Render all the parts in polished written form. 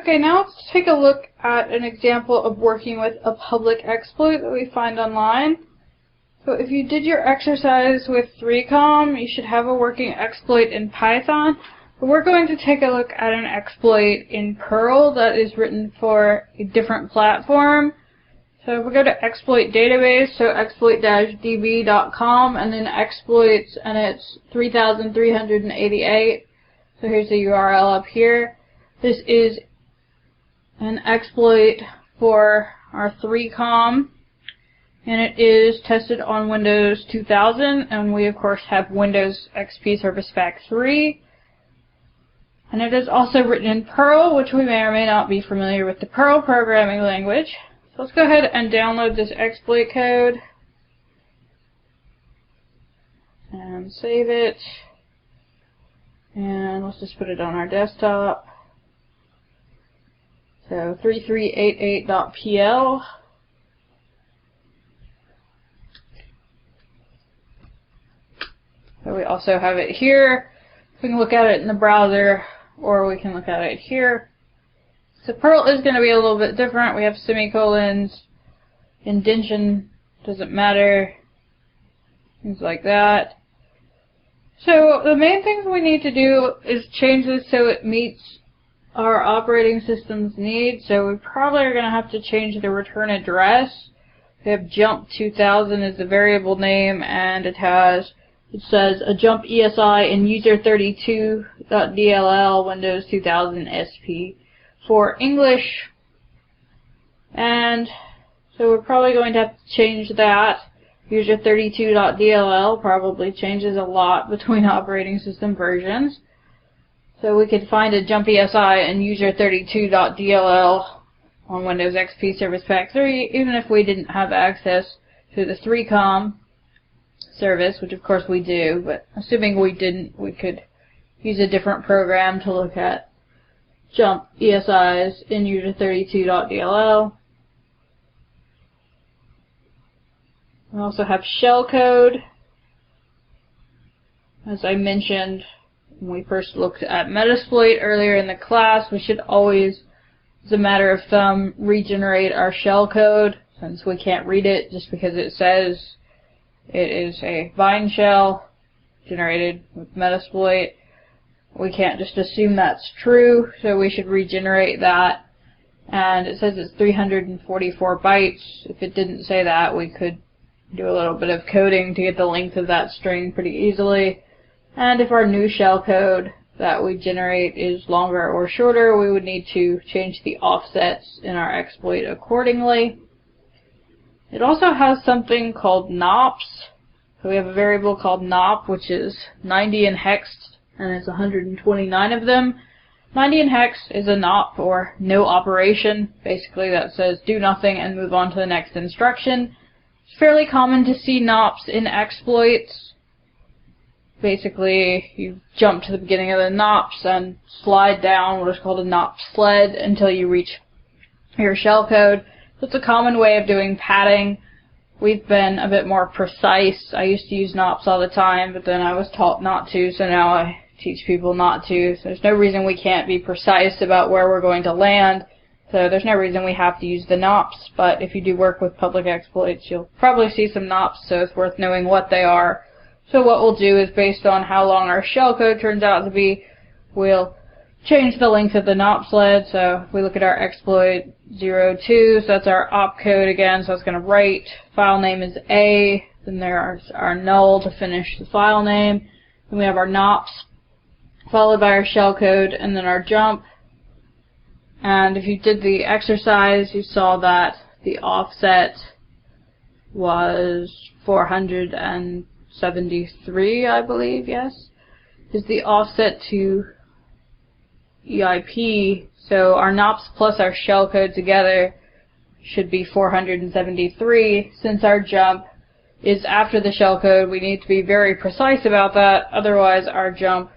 Okay, now let's take a look at an example of working with a public exploit that we find online. So if you did your exercise with 3Com, you should have a working exploit in Python. But we're going to take a look at an exploit in Perl that is written for a different platform. So if we go to exploit database, so exploit-db.com, and then exploits, and it's 3,388. So here's the URL up here. This is an exploit for our 3Com, and it is tested on Windows 2000, and we of course have Windows XP Service Pack 3. And it is also written in Perl, which we may or may not be familiar with the Perl programming language. So let's go ahead and download this exploit code and save it. And let's just put it on our desktop. So 3388.pl. So we also have it here. We can look at it in the browser, or we can look at it here. So Perl is going to be a little bit different. We have semicolons, indentation doesn't matter, things like that. So the main things we need to do is change this so it meets our operating system's needs. So we probably are going to have to change the return address. We have jump 2000 as the variable name, and it says a jump ESI in user32.dll Windows 2000 SP for English. And so we're probably going to have to change that. User32.dll probably changes a lot between operating system versions. So we could find a jump ESI in user32.dll on Windows XP Service Pack 3, even if we didn't have access to the 3Com service, which of course we do, but assuming we didn't, we could use a different program to look at jump ESIs in user32.dll. We also have shellcode. As I mentioned when we first looked at Metasploit earlier in the class, we should always, as a matter of thumb, regenerate our shellcode, since we can't read it just because it says it is a bind shell generated with Metasploit. We can't just assume that's true, so we should regenerate that. And it says it's 344 bytes. If it didn't say that, we could do a little bit of coding to get the length of that string pretty easily. And if our new shellcode that we generate is longer or shorter, we would need to change the offsets in our exploit accordingly. It also has something called nops. So we have a variable called nop, which is 90 in hex, and it's 129 of them. 90 in hex is a nop, or no operation. Basically that says do nothing and move on to the next instruction. It's fairly common to see nops in exploits. Basically, you jump to the beginning of the nops and slide down what is called a nop sled until you reach your shellcode. So it's a common way of doing padding. We've been a bit more precise. I used to use nops all the time, but then I was taught not to, so now I teach people not to. So there's no reason we can't be precise about where we're going to land. So there's no reason we have to use the nops, but if you do work with public exploits, you'll probably see some nops, so it's worth knowing what they are. So what we'll do is, based on how long our shellcode turns out to be, we'll change the length of the nop sled. So if we look at our exploit 02, so that's our opcode again, so it's going to write, file name is A, then there's our null to finish the file name, then we have our nops, followed by our shellcode, and then our jump. And if you did the exercise, you saw that the offset was 473, I believe, yes, is the offset to EIP. So our nops plus our shellcode together should be 473. Since our jump is after the shellcode, we need to be very precise about that, otherwise our jump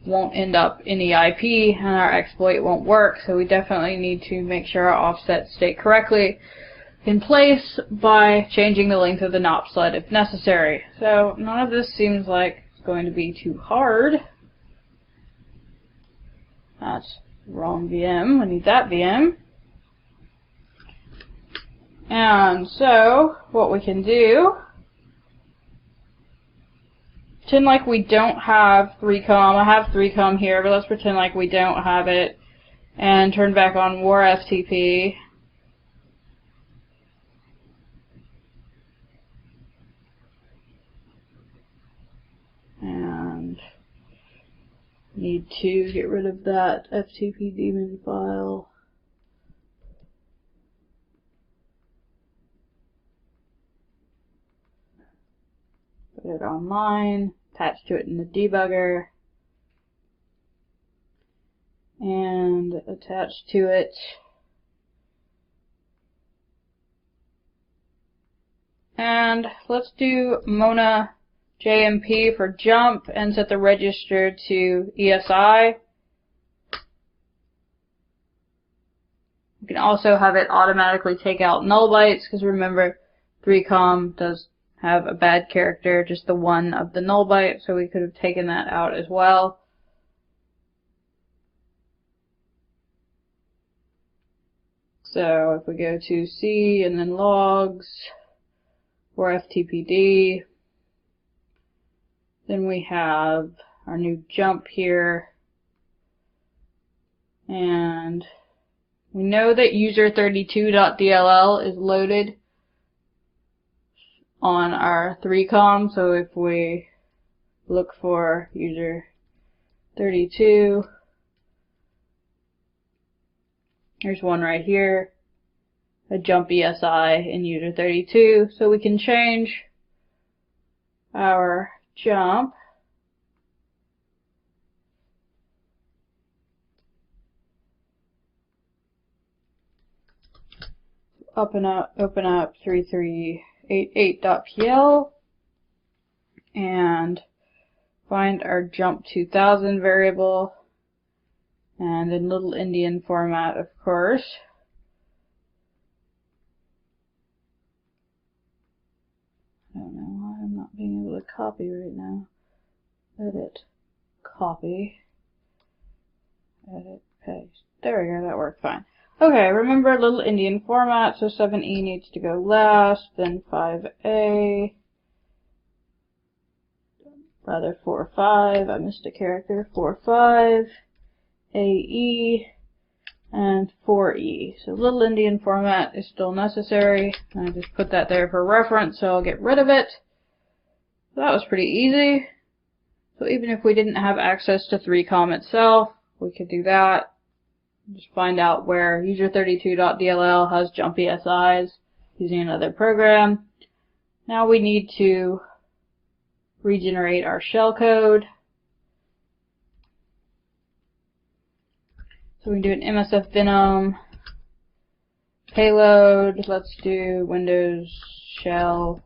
won't end up in EIP and our exploit won't work. So we definitely need to make sure our offsets stay correctly in place by changing the length of the nop sled if necessary. So none of this seems like it's going to be too hard. That's Wrong VM, we need that VM. And so, what we can do, pretend like we don't have 3Com. I have 3Com here, but let's pretend like we don't have it. And turn back on war FTP. And need to get rid of that FTP daemon file. Put it online, attach to it in the debugger, and attach to it and let's do Mona JMP for jump and set the register to ESI. You can also have it automatically take out null bytes, because remember 3Com does have a bad character, just the one of the null byte, so we could have taken that out as well. So if we go to C and then logs or FTPD, then we have our new jump here, and we know that user32.dll is loaded on our 3Com, so if we look for user32, there's one right here, a jump ESI in user32, so we can change our jump open up 3388.pl and find our jump 2000 variable, and in little Indian format, of course. I don't know why I'm not being able to copy right now. Edit, copy, edit, paste. There we go, that worked fine. Okay, remember little Indian format, so 7E needs to go last, then 5A, rather 4-5, I missed a character, 4-5, AE, and 4E. So little Indian format is still necessary. I just put that there for reference, so I'll get rid of it. So that was pretty easy. So even if we didn't have access to 3Com itself, we could do that. Just find out where user32.dll has jump ESIs using another program. Now we need to regenerate our shellcode. So we can do an MSF Venom payload. Let's do Windows shell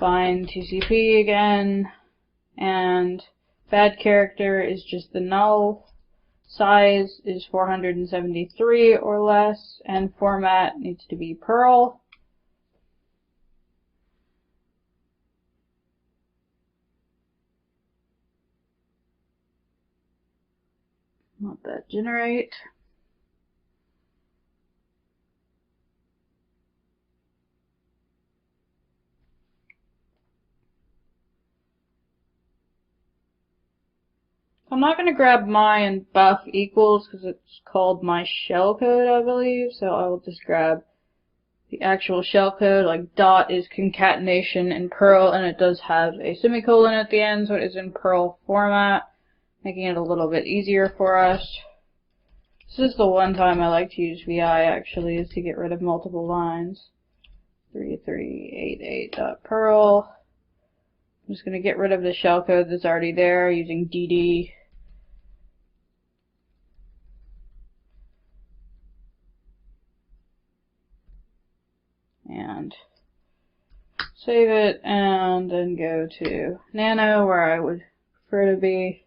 bind TCP again. And bad character is just the null. Size is 473 or less. And format needs to be Perl. Let that generate. I'm not going to grab my and buff equals because it's called my shellcode, I believe. So I will just grab the actual shellcode. Like dot is concatenation in Perl, and it does have a semicolon at the end, so it is in Perl format, making it a little bit easier for us. This is the one time I like to use VI, actually, is to get rid of multiple lines. 3388.perl. I'm just going to get rid of the shellcode that's already there using DD. And save it, and then go to Nano, where I would prefer to be.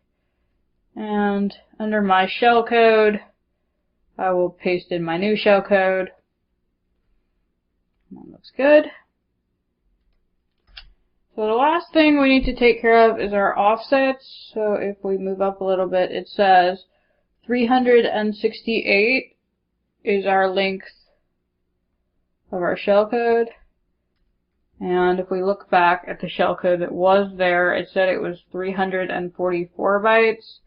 And under my shellcode, I will paste in my new shellcode. That looks good. So the last thing we need to take care of is our offsets. So if we move up a little bit, it says 368 is our length of our shellcode. And if we look back at the shellcode that was there, it said it was 344 bytes.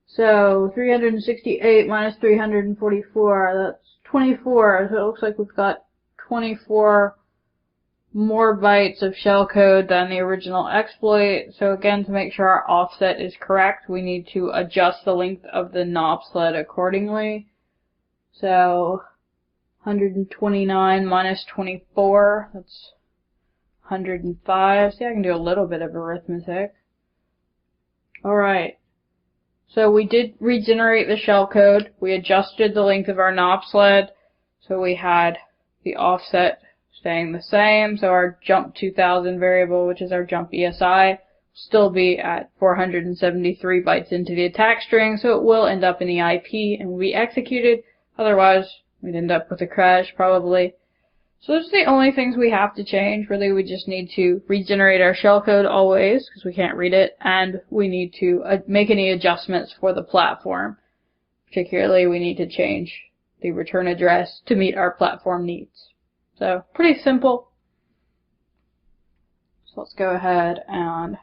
So 368 minus 344, that's 24. So it looks like we've got 24 more bytes of shellcode than the original exploit. So again, to make sure our offset is correct, we need to adjust the length of the knob sled accordingly. So 129 minus 24, that's 105. See, I can do a little bit of arithmetic. Alright. So we did regenerate the shellcode. We adjusted the length of our knob sled. So we had the offset staying the same. So our jump 2000 variable, which is our jump ESI, still be at 473 bytes into the attack string. So it will end up in the IP and will be executed. Otherwise, we'd end up with a crash probably. So those are the only things we have to change. Really, we just need to regenerate our shellcode always, because we can't read it, and we need to make any adjustments for the platform. Particularly, we need to change the return address to meet our platform needs. So, pretty simple. So let's go ahead and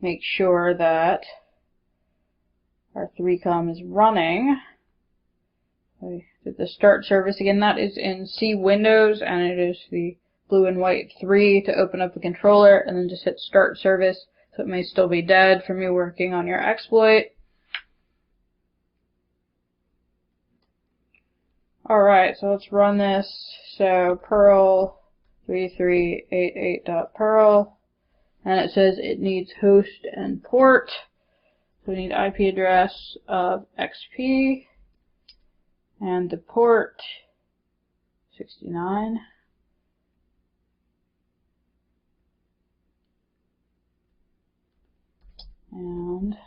make sure that our 3Com is running. We did the start service again. That is in C Windows, and it is the blue and white 3 to open up the controller, and then just hit start service. So it may still be dead from you working on your exploit. Alright, so let's run this. So Perl 3388.Perl, and it says it needs host and port. So we need IP address of XP. And the port 69. And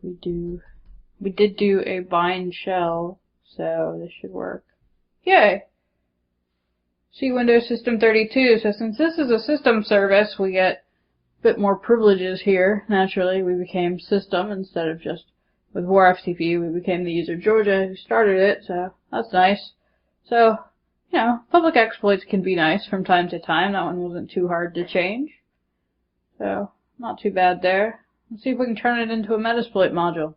we did do a bind shell, so this should work. Yay! See Windows System 32. So since this is a system service, we get a bit more privileges here. Naturally, we became system instead of just with WarFTP, we became the user Georgia who started it, so that's nice. So, you know, public exploits can be nice from time to time. That one wasn't too hard to change. So, not too bad there. Let's see if we can turn it into a Metasploit module.